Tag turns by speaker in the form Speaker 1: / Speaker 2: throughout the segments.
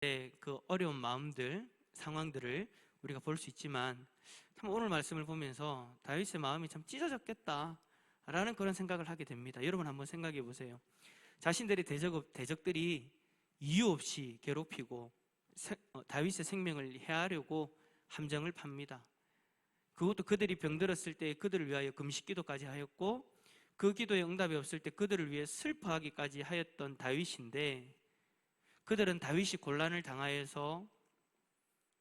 Speaker 1: 그 어려운 마음들, 상황들을 우리가 볼 수 있지만 참 오늘 말씀을 보면서 다윗의 마음이 참 찢어졌겠다라는 그런 생각을 하게 됩니다. 여러분 한번 생각해 보세요. 자신들의 대적들이 이유 없이 괴롭히고 다윗의 생명을 해하려고 함정을 팝니다. 그것도 그들이 병들었을 때 그들을 위하여 금식기도까지 하였고 그 기도에 응답이 없을 때 그들을 위해 슬퍼하기까지 하였던 다윗인데, 그들은 다윗이 곤란을 당하여서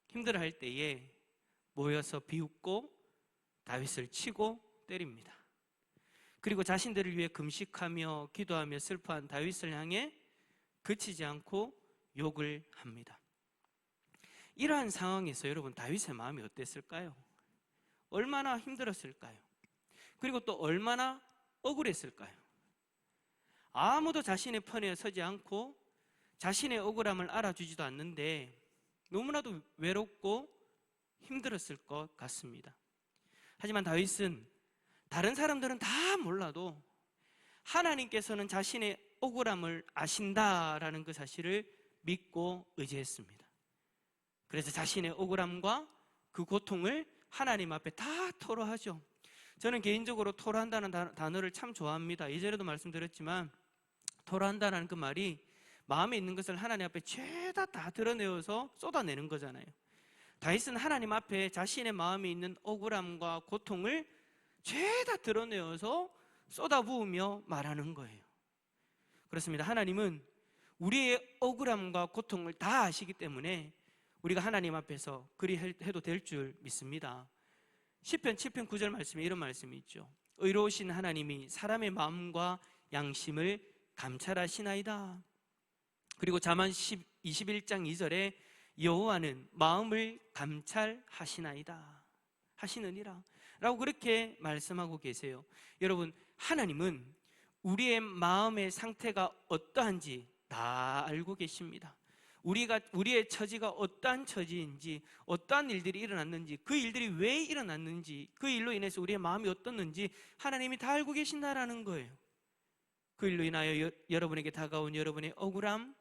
Speaker 1: 힘들어할 때에 모여서 비웃고 다윗을 치고 때립니다. 그리고 자신들을 위해 금식하며 기도하며 슬퍼한 다윗을 향해 그치지 않고 욕을 합니다. 이러한 상황에서 여러분 다윗의 마음이 어땠을까요? 얼마나 힘들었을까요? 그리고 또 얼마나 억울했을까요? 아무도 자신의 편에 서지 않고 자신의 억울함을 알아주지도 않는데 너무나도 외롭고 힘들었을 것 같습니다. 하지만 다윗은 다른 사람들은 다 몰라도 하나님께서는 자신의 억울함을 아신다라는 그 사실을 믿고 의지했습니다. 그래서 자신의 억울함과 그 고통을 하나님 앞에 다 토로하죠. 저는 개인적으로 토로한다는 단어를 참 좋아합니다. 예전에도 말씀드렸지만 토로한다는 그 말이 마음에 있는 것을 하나님 앞에 죄다 다 드러내어서 쏟아내는 거잖아요. 다윗은 하나님 앞에 자신의 마음에 있는 억울함과 고통을 죄다 드러내어서 쏟아부으며 말하는 거예요. 그렇습니다. 하나님은 우리의 억울함과 고통을 다 아시기 때문에 우리가 하나님 앞에서 그리 해도 될 줄 믿습니다. 시편 7편 9절 말씀에 이런 말씀이 있죠. 의로우신 하나님이 사람의 마음과 양심을 감찰하시나이다. 그리고 잠언 21장 2절에 여호와는 마음을 감찰하시나이다, 하시느니라 라고 그렇게 말씀하고 계세요. 여러분, 하나님은 우리의 마음의 상태가 어떠한지 다 알고 계십니다. 우리의 처지가 어떠한 처지인지, 어떠한 일들이 일어났는지, 그 일들이 왜 일어났는지, 그 일로 인해서 우리의 마음이 어떻는지 하나님이 다 알고 계신다라는 거예요. 그 일로 인하여 여러분에게 다가온 여러분의 억울함,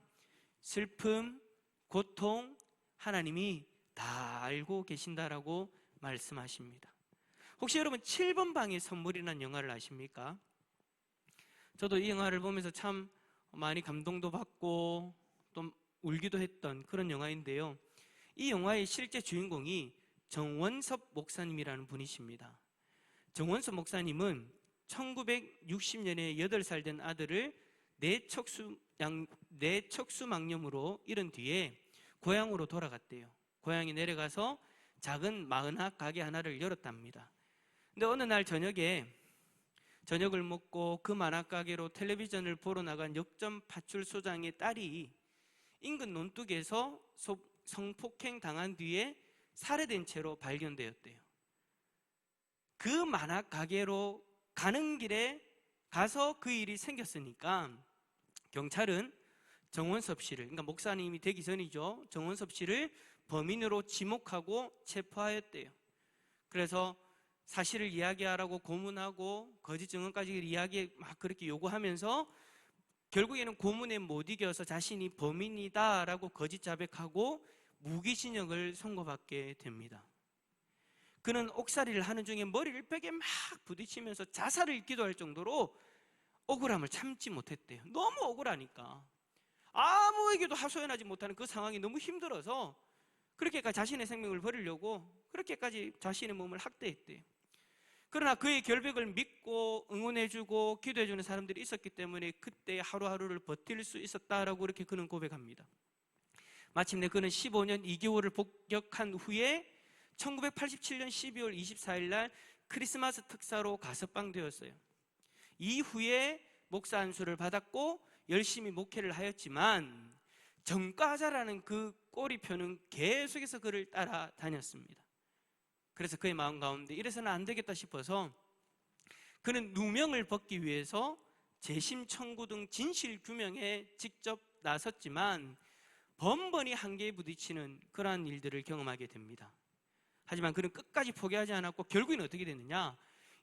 Speaker 1: 슬픔, 고통, 하나님이 다 알고 계신다라고 말씀하십니다. 혹시 여러분 7번 방의 선물이라는 영화를 아십니까? 저도 이 영화를 보면서 참 많이 감동도 받고 또 울기도 했던 그런 영화인데요, 이 영화의 실제 주인공이 정원섭 목사님이라는 분이십니다. 정원섭 목사님은 1960년에 8살 된 아들을 뇌척수막염으로 잃은 뒤에 고향으로 돌아갔대요. 고향에 내려가서 작은 마흔학 가게 하나를 열었답니다. 근데 어느 날 저녁을 먹고 그 만학 가게로 텔레비전을 보러 나간 역전 파출소장의 딸이 인근 논둑에서 성폭행 당한 뒤에 살해된 채로 발견되었대요. 그 만학 가게로 가는 길에 가서 그 일이 생겼으니까 경찰은 정원섭 씨를, 그러니까 목사님이 되기 전이죠, 정원섭 씨를 범인으로 지목하고 체포하였대요. 그래서 사실을 이야기하라고 고문하고 거짓 증언까지 막 그렇게 요구하면서 결국에는 고문에 못 이겨서 자신이 범인이다라고 거짓 자백하고 무기징역을 선고받게 됩니다. 그는 옥살이를 하는 중에 머리를 벽에 막 부딪히면서 자살을 기도할 정도로 억울함을 참지 못했대요. 너무 억울하니까 아무에게도 하소연하지 못하는 그 상황이 너무 힘들어서 그렇게까지 자신의 생명을 버리려고 그렇게까지 자신의 몸을 학대했대요. 그러나 그의 결백을 믿고 응원해주고 기도해주는 사람들이 있었기 때문에 그때 하루하루를 버틸 수 있었다라고 그렇게 그는 고백합니다. 마침내 그는 15년 2개월을 복역한 후에 1987년 12월 24일 날 크리스마스 특사로 가석방되었어요. 이후에 목사 안수를 받았고 열심히 목회를 하였지만 전과자라는 그 꼬리표는 계속해서 그를 따라다녔습니다. 그래서 그의 마음 가운데 이래서는 안 되겠다 싶어서 그는 누명을 벗기 위해서 재심 청구 등 진실 규명에 직접 나섰지만 번번이 한계에 부딪히는 그러한 일들을 경험하게 됩니다. 하지만 그는 끝까지 포기하지 않았고 결국에는 어떻게 됐느냐,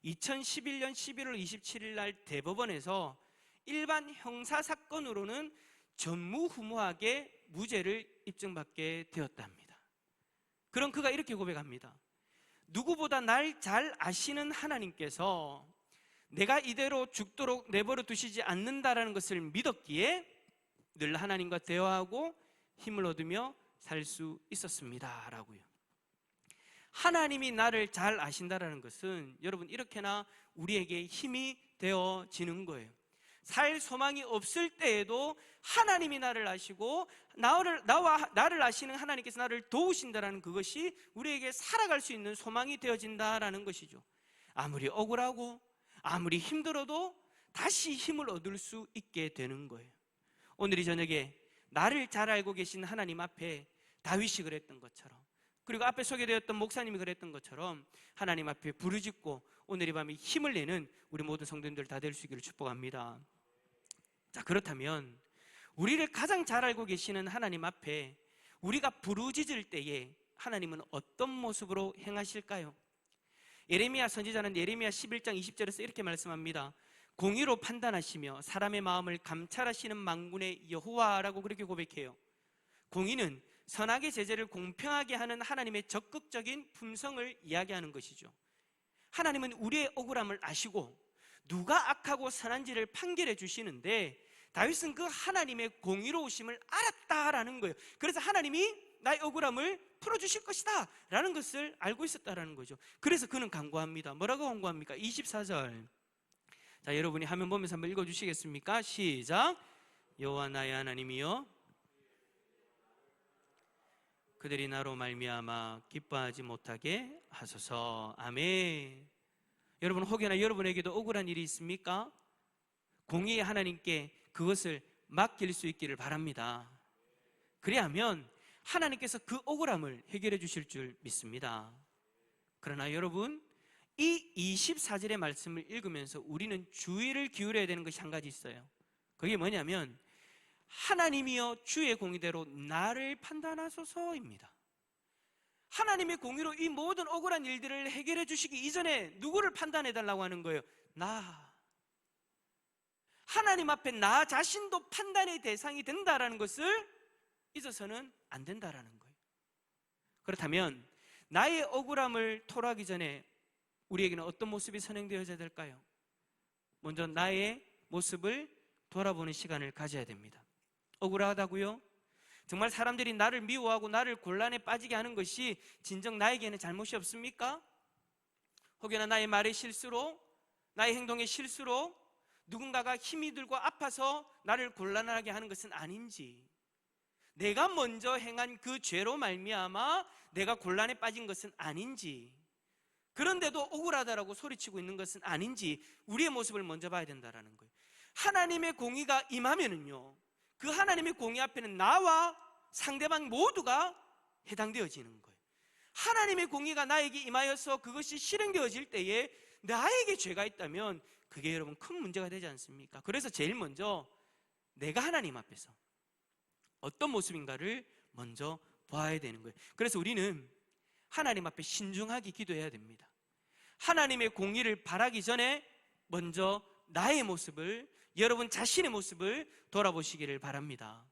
Speaker 1: 2011년 11월 27일 날 대법원에서 일반 형사사건으로는 전무후무하게 무죄를 입증받게 되었답니다. 그럼 그가 이렇게 고백합니다. 누구보다 날 잘 아시는 하나님께서 내가 이대로 죽도록 내버려 두시지 않는다라는 것을 믿었기에 늘 하나님과 대화하고 힘을 얻으며 살 수 있었습니다 라고요. 하나님이 나를 잘 아신다라는 것은 여러분 이렇게나 우리에게 힘이 되어지는 거예요. 살 소망이 없을 때에도 하나님이 나를 아시고 나를 아시는 하나님께서 나를 도우신다라는 그것이 우리에게 살아갈 수 있는 소망이 되어진다라는 것이죠. 아무리 억울하고 아무리 힘들어도 다시 힘을 얻을 수 있게 되는 거예요. 오늘 이 저녁에 나를 잘 알고 계신 하나님 앞에 다윗이 그랬던 것처럼, 그리고 앞에 소개되었던 목사님이 그랬던 것처럼 하나님 앞에 부르짖고 오늘 이 밤에 힘을 내는 우리 모든 성도님들 다 될 수 있기를 축복합니다. 자, 그렇다면 우리를 가장 잘 알고 계시는 하나님 앞에 우리가 부르짖을 때에 하나님은 어떤 모습으로 행하실까요? 예레미야 선지자는 예레미야 11장 20절에서 이렇게 말씀합니다. 공의로 판단하시며 사람의 마음을 감찰하시는 만군의 여호와라고 그렇게 고백해요. 공의는 선악의 제재를 공평하게 하는 하나님의 적극적인 품성을 이야기하는 것이죠. 하나님은 우리의 억울함을 아시고 누가 악하고 선한지를 판결해 주시는데 다윗은 그 하나님의 공의로우심을 알았다라는 거예요. 그래서 하나님이 나의 억울함을 풀어주실 것이다 라는 것을 알고 있었다라는 거죠. 그래서 그는 간구합니다. 뭐라고 간구합니까? 24절. 자, 여러분이 화면 보면서 한번 읽어주시겠습니까? 시작. 여호와 나의 하나님이여 그들이 나로 말미암아 기뻐하지 못하게 하소서. 아멘. 여러분, 혹여나 여러분에게도 억울한 일이 있습니까? 공의의 하나님께 그것을 맡길 수 있기를 바랍니다. 그리하면 하나님께서 그 억울함을 해결해 주실 줄 믿습니다. 그러나 여러분, 이 24절의 말씀을 읽으면서 우리는 주의를 기울여야 되는 것이 한 가지 있어요. 그게 뭐냐면 하나님이여 주의 공의대로 나를 판단하소서입니다. 하나님의 공의로 이 모든 억울한 일들을 해결해 주시기 이전에 누구를 판단해 달라고 하는 거예요? 나. 하나님 앞에 나 자신도 판단의 대상이 된다라는 것을 잊어서는 안 된다라는 거예요. 그렇다면 나의 억울함을 토로하기 전에 우리에게는 어떤 모습이 선행되어야 될까요? 먼저 나의 모습을 돌아보는 시간을 가져야 됩니다. 억울하다고요? 정말 사람들이 나를 미워하고 나를 곤란에 빠지게 하는 것이 진정 나에게는 잘못이 없습니까? 혹여나 나의 말의 실수로, 나의 행동의 실수로 누군가가 힘이 들고 아파서 나를 곤란하게 하는 것은 아닌지, 내가 먼저 행한 그 죄로 말미암아 내가 곤란에 빠진 것은 아닌지, 그런데도 억울하다라고 소리치고 있는 것은 아닌지 우리의 모습을 먼저 봐야 된다는 거예요. 하나님의 공의가 임하면은요, 그 하나님의 공의 앞에는 나와 상대방 모두가 해당되어지는 거예요. 하나님의 공의가 나에게 임하여서 그것이 실행되어질 때에 나에게 죄가 있다면 그게 여러분 큰 문제가 되지 않습니까? 그래서 제일 먼저 내가 하나님 앞에서 어떤 모습인가를 먼저 봐야 되는 거예요. 그래서 우리는 하나님 앞에 신중하게 기도해야 됩니다. 하나님의 공의를 바라기 전에 먼저 나의 모습을, 여러분 자신의 모습을 돌아보시기를 바랍니다.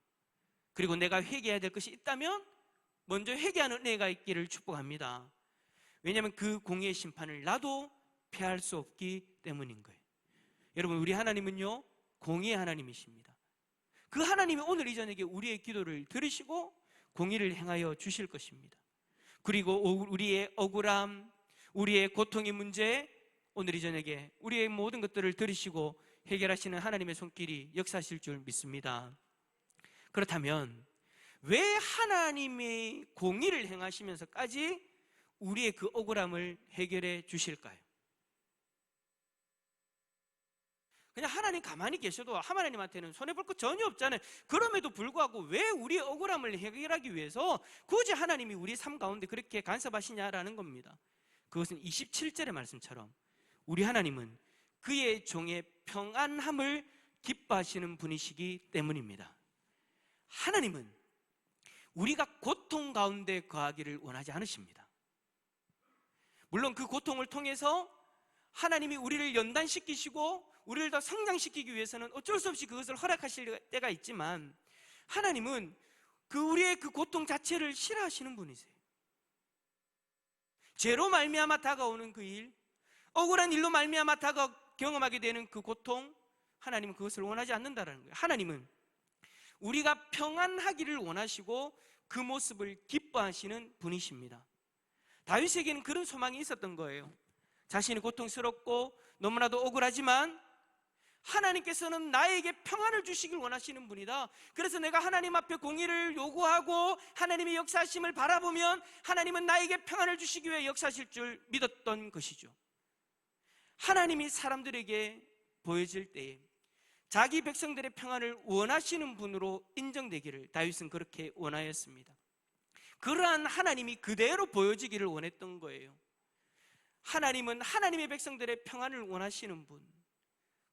Speaker 1: 그리고 내가 회개해야 될 것이 있다면 먼저 회개하는 은혜가 있기를 축복합니다. 왜냐하면 그 공의의 심판을 나도 피할 수 없기 때문인 거예요. 여러분, 우리 하나님은요 공의의 하나님이십니다. 그 하나님이 오늘 이 저녁에 우리의 기도를 들으시고 공의를 행하여 주실 것입니다. 그리고 우리의 억울함, 우리의 고통의 문제, 오늘 이 저녁에 우리의 모든 것들을 들으시고 해결하시는 하나님의 손길이 역사하실 줄 믿습니다. 그렇다면 왜 하나님의 공의를 행하시면서까지 우리의 그 억울함을 해결해 주실까요? 그냥 하나님 가만히 계셔도 하나님한테는 손해볼 것 전혀 없잖아요. 그럼에도 불구하고 왜 우리의 억울함을 해결하기 위해서 굳이 하나님이 우리 삶 가운데 그렇게 간섭하시냐라는 겁니다. 그것은 27절의 말씀처럼 우리 하나님은 그의 종의 평안함을 기뻐하시는 분이시기 때문입니다. 하나님은 우리가 고통 가운데 거하기를 원하지 않으십니다. 물론 그 고통을 통해서 하나님이 우리를 연단시키시고 우리를 더 성장시키기 위해서는 어쩔 수 없이 그것을 허락하실 때가 있지만, 하나님은 우리의 그 고통 자체를 싫어하시는 분이세요. 죄로 말미암아 다가오는 그 일, 억울한 일로 말미암아 경험하게 되는 그 고통, 하나님은 그것을 원하지 않는다라는 거예요. 하나님은 우리가 평안하기를 원하시고 그 모습을 기뻐하시는 분이십니다. 다윗에게는 그런 소망이 있었던 거예요. 자신이 고통스럽고 너무나도 억울하지만 하나님께서는 나에게 평안을 주시길 원하시는 분이다. 그래서 내가 하나님 앞에 공의를 요구하고 하나님의 역사하심을 바라보면 하나님은 나에게 평안을 주시기 위해 역사하실 줄 믿었던 것이죠. 하나님이 사람들에게 보여질 때에 자기 백성들의 평안을 원하시는 분으로 인정되기를 다윗은 그렇게 원하였습니다. 그러한 하나님이 그대로 보여지기를 원했던 거예요. 하나님은 하나님의 백성들의 평안을 원하시는 분.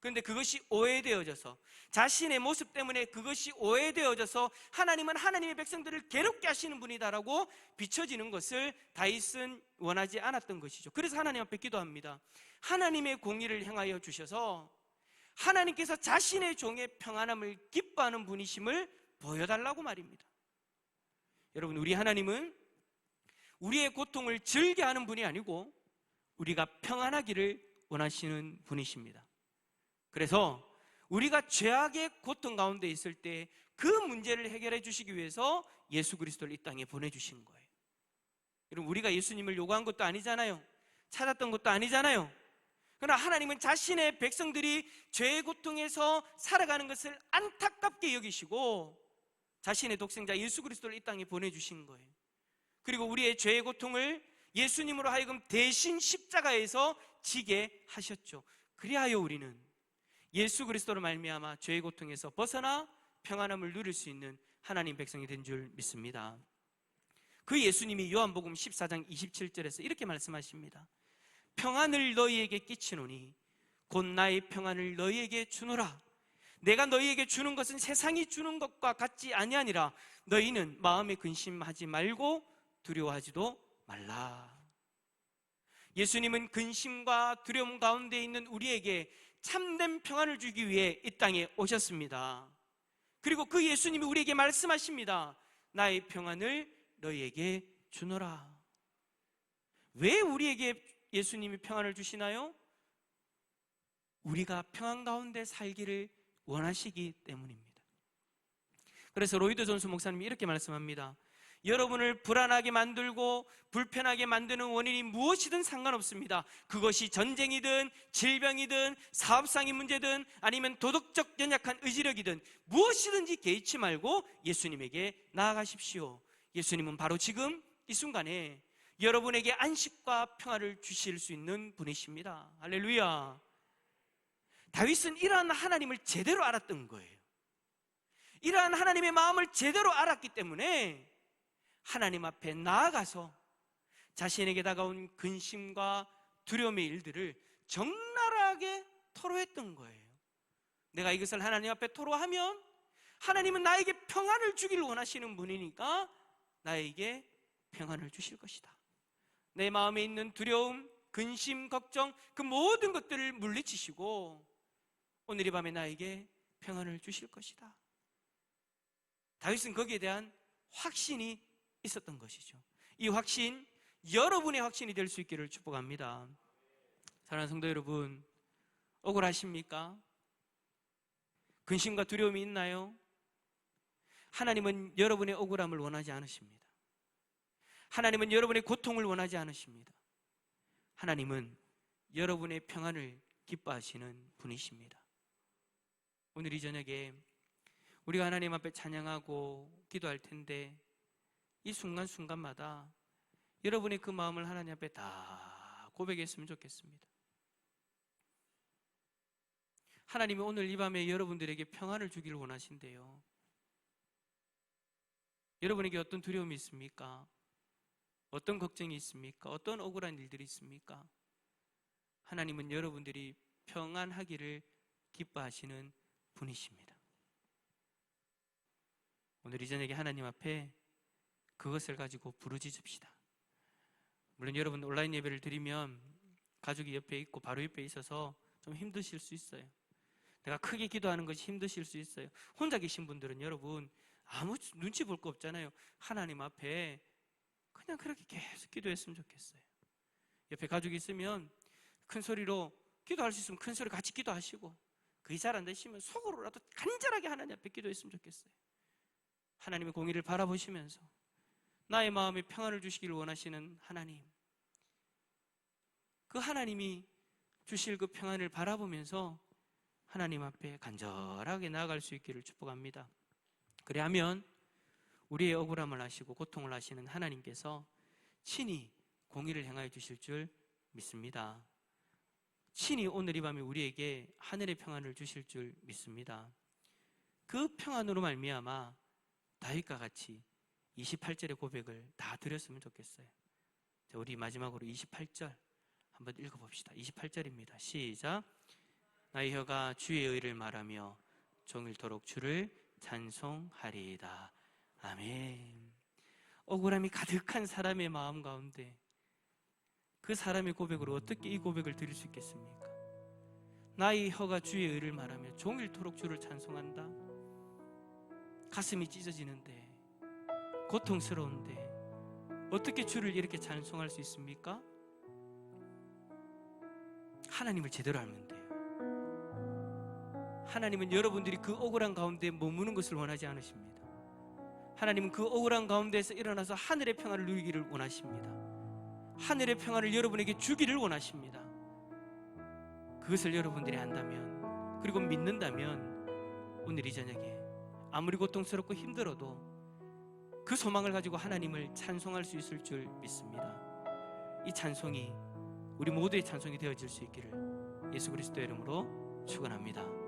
Speaker 1: 그런데 그것이 오해되어져서, 자신의 모습 때문에 그것이 오해되어져서 하나님은 하나님의 백성들을 괴롭게 하시는 분이다라고 비춰지는 것을 다윗은 원하지 않았던 것이죠. 그래서 하나님 앞에 기도합니다. 하나님의 공의를 행하여 주셔서 하나님께서 자신의 종의 평안함을 기뻐하는 분이심을 보여달라고 말입니다. 여러분, 우리 하나님은 우리의 고통을 즐겨하는 분이 아니고 우리가 평안하기를 원하시는 분이십니다. 그래서 우리가 죄악의 고통 가운데 있을 때 그 문제를 해결해 주시기 위해서 예수 그리스도를 이 땅에 보내주신 거예요. 여러분, 우리가 예수님을 요구한 것도 아니잖아요. 찾았던 것도 아니잖아요. 그러나 하나님은 자신의 백성들이 죄의 고통에서 살아가는 것을 안타깝게 여기시고 자신의 독생자 예수 그리스도를 이 땅에 보내주신 거예요. 그리고 우리의 죄의 고통을 예수님으로 하여금 대신 십자가에서 지게 하셨죠. 그리하여 우리는 예수 그리스도로 말미암아 죄의 고통에서 벗어나 평안함을 누릴 수 있는 하나님 백성이 된 줄 믿습니다. 그 예수님이 요한복음 14장 27절에서 이렇게 말씀하십니다. 평안을 너희에게 끼치노니 곧 나의 평안을 너희에게 주노라. 내가 너희에게 주는 것은 세상이 주는 것과 같지 아니하니라. 너희는 마음에 근심하지 말고 두려워하지도 말라. 예수님은 근심과 두려움 가운데 있는 우리에게 참된 평안을 주기 위해 이 땅에 오셨습니다. 그리고 그 예수님이 우리에게 말씀하십니다. 나의 평안을 너희에게 주노라. 왜 우리에게 예수님이 평안을 주시나요? 우리가 평안 가운데 살기를 원하시기 때문입니다. 그래서 로이드 존스 목사님이 이렇게 말씀합니다. 여러분을 불안하게 만들고 불편하게 만드는 원인이 무엇이든 상관없습니다. 그것이 전쟁이든 질병이든 사업상의 문제든 아니면 도덕적 연약한 의지력이든 무엇이든지 개의치 말고 예수님에게 나아가십시오. 예수님은 바로 지금 이 순간에 여러분에게 안식과 평화를 주실 수 있는 분이십니다. 할렐루야. 다윗은 이러한 하나님을 제대로 알았던 거예요. 이러한 하나님의 마음을 제대로 알았기 때문에 하나님 앞에 나아가서 자신에게 다가온 근심과 두려움의 일들을 적나라하게 토로했던 거예요. 내가 이것을 하나님 앞에 토로하면 하나님은 나에게 평안을 주기를 원하시는 분이니까 나에게 평안을 주실 것이다. 내 마음에 있는 두려움, 근심, 걱정 그 모든 것들을 물리치시고 오늘 이 밤에 나에게 평안을 주실 것이다. 다윗은 거기에 대한 확신이 있었던 것이죠. 이 확신, 여러분의 확신이 될 수 있기를 축복합니다. 사랑하는 성도 여러분, 억울하십니까? 근심과 두려움이 있나요? 하나님은 여러분의 억울함을 원하지 않으십니다. 하나님은 여러분의 고통을 원하지 않으십니다. 하나님은 여러분의 평안을 기뻐하시는 분이십니다. 오늘 이 저녁에 우리가 하나님 앞에 찬양하고 기도할 텐데 이 순간순간마다 여러분의 그 마음을 하나님 앞에 다 고백했으면 좋겠습니다. 하나님이 오늘 이 밤에 여러분들에게 평안을 주기를 원하신대요. 여러분에게 어떤 두려움이 있습니까? 어떤 걱정이 있습니까? 어떤 억울한 일들이 있습니까? 하나님은 여러분들이 평안하기를 기뻐하시는 분이십니다. 오늘 이 저녁에 하나님 앞에 그것을 가지고 부르짖읍시다. 물론 여러분 온라인 예배를 드리면 가족이 옆에 있고 바로 옆에 있어서 좀 힘드실 수 있어요. 내가 크게 기도하는 것이 힘드실 수 있어요. 혼자 계신 분들은 여러분 아무 눈치 볼 거 없잖아요. 하나님 앞에 그냥 그렇게 계속 기도했으면 좋겠어요. 옆에 가족이 있으면 큰 소리로 기도할 수 있으면 큰 소리 같이 기도하시고, 그게 잘 안 되시면 속으로라도 간절하게 하나님 앞에 기도했으면 좋겠어요. 하나님의 공의를 바라보시면서 나의 마음에 평안을 주시기를 원하시는 하나님, 그 하나님이 주실 그 평안을 바라보면서 하나님 앞에 간절하게 나아갈 수 있기를 축복합니다. 그래야면 우리의 억울함을 아시고 고통을 아시는 하나님께서 친히 공의를 행하여 주실 줄 믿습니다. 친히 오늘 이 밤에 우리에게 하늘의 평안을 주실 줄 믿습니다. 그 평안으로 말미암아 다윗과 같이 28절의 고백을 다 드렸으면 좋겠어요. 자, 우리 마지막으로 28절 한번 읽어봅시다. 28절입니다. 시작. 나의 혀가 주의 의를 말하며 종일토록 주를 찬송하리이다. 아멘. 억울함이 가득한 사람의 마음 가운데 그 사람의 고백으로 어떻게 이 고백을 드릴 수 있겠습니까? 나의 혀가 주의 의를 말하며 종일토록 주를 찬송한다. 가슴이 찢어지는데, 고통스러운데 어떻게 주를 이렇게 찬송할 수 있습니까? 하나님을 제대로 알면 돼요. 하나님은 여러분들이 그 억울한 가운데 머무는 것을 원하지 않으십니다. 하나님은 그 억울한 가운데에서 일어나서 하늘의 평안을 누리기를 원하십니다. 하늘의 평안을 여러분에게 주기를 원하십니다. 그것을 여러분들이 안다면, 그리고 믿는다면 오늘 이 저녁에 아무리 고통스럽고 힘들어도 그 소망을 가지고 하나님을 찬송할 수 있을 줄 믿습니다. 이 찬송이 우리 모두의 찬송이 되어질 수 있기를 예수 그리스도의 이름으로 축원합니다.